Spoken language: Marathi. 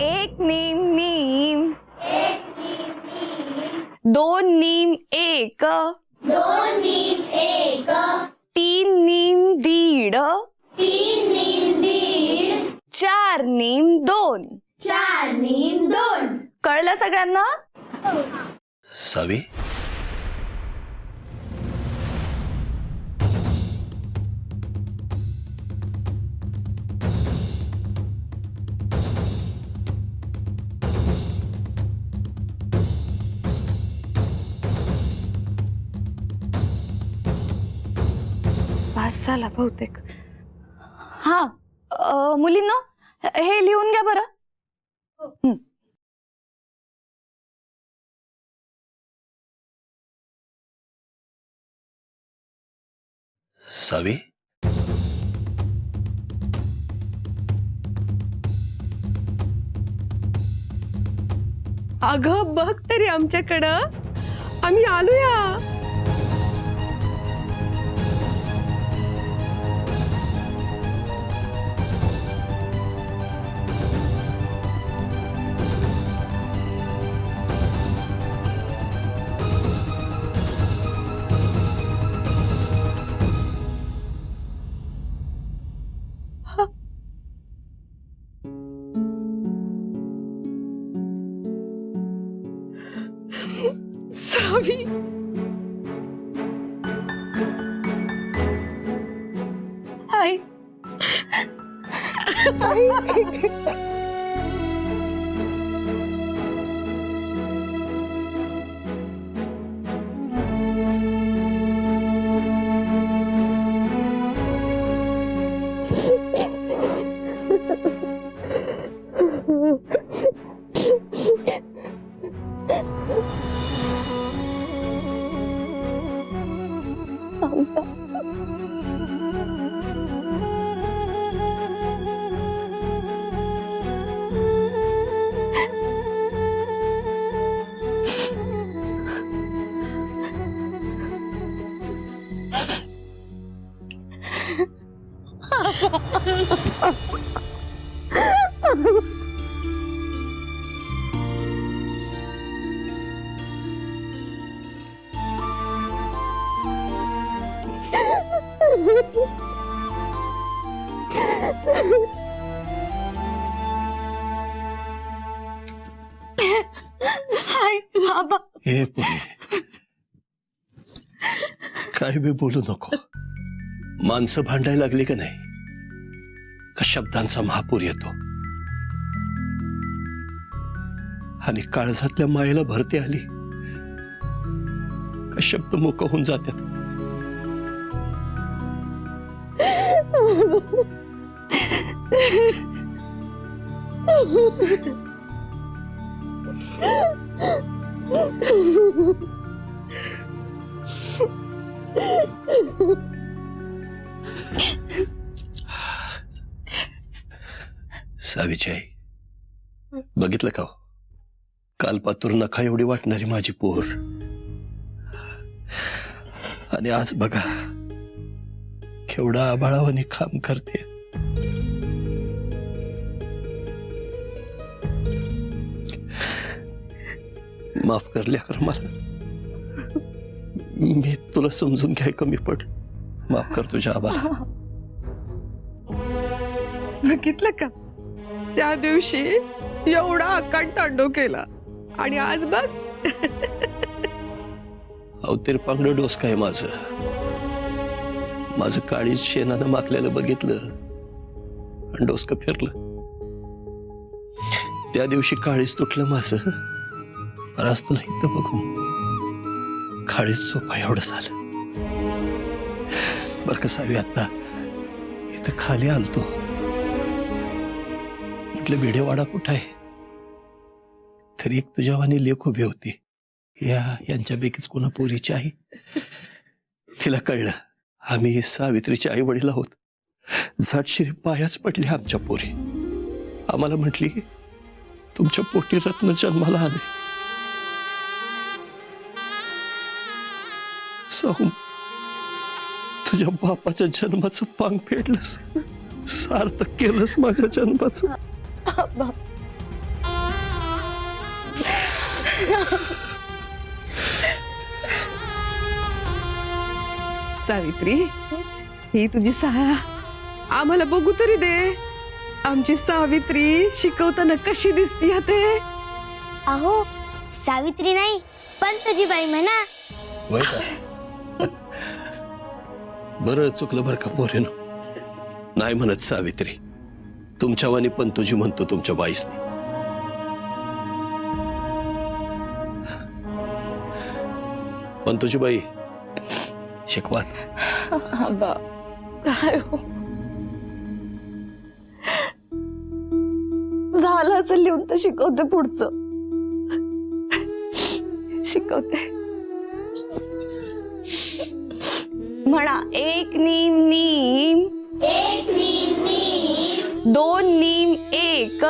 एक नीम नीम, दोन नीम एक, तीन नीम दीड, चार नीम दोन, कळलं सगळ्यांना? सावी, पास झाला बहुतेक. हा मुलींनो, हे लिहून घ्या बरं. सावी, अगं बघ तरी आमच्याकडं, आम्ही आलोया. सावी, आई हाय बाबा. हे पुढे काय बी बोलू नको. माणसं भांडायला लागली का नाही का शब्दांचा महापूर येतो आणि काळजातल्या मायेला भरती आली का शब्द मोक होऊन जातात. सावीची आई, बघितलं का हो? काल पातूर नखा एवढी वाटणारी माझी पोर आणि आज बघा केवढा आबाळावानी काम करते. माफ कर लेकर मला. मी तुला समजून घ्याय कमी पडलो. माफ कर तुझ्या आबाला. बघितलं का, त्या दिवशी एवढा अकांड तांडव केला आणि आज बघ. अवतीरपांगड डोस काय माझं काळीज शेणानं माखलेलं बघितलं आणि डोसकं फिरलं. त्या दिवशी काळीज तुटलं माझं, आज तुला इथं बघून काळीज सोपा एवढं झालं. बर का सावी, आता इथं खाली आलतो, म्हटलं भिडेवाडा कुठं आहे, तरी एक तुझ्यावानी लेख उभी होती. यांच्यापैकीच कोणा पोरीची आहे. तिला कळलं आम्ही सावित्रीचे आई वडील आहोत. झाटशिरी पायाच पडली आमच्या पोरी. आम्हाला म्हटली तुमच्या पोटी रत्न जन्माला आले. साहू, तुझ्या बापाच्या जन्माचं पांग फेडलंस, सार्थक केलंस माझ्या जन्माचं. सावित्री, ही तुझी सहा आम्हाला बघू तरी दे. आमची सावित्री शिकवताना कशी दिसती ते. अहो सावित्री नाही पण तुझी बाई म्हणा. वय का बरं चुकलं बरं का पोरेनं. नाही म्हणत सावित्री, तुमच्या वाणी पण तुझी म्हणतो तुमच्या बाईसनी. पण तुझी बाई शिकवा. आबा काय हो, झालं असं लिहून तर शिकवते पुढचं. शिकवते. म्हणा, एक नीम नीम, दोन नीम एक,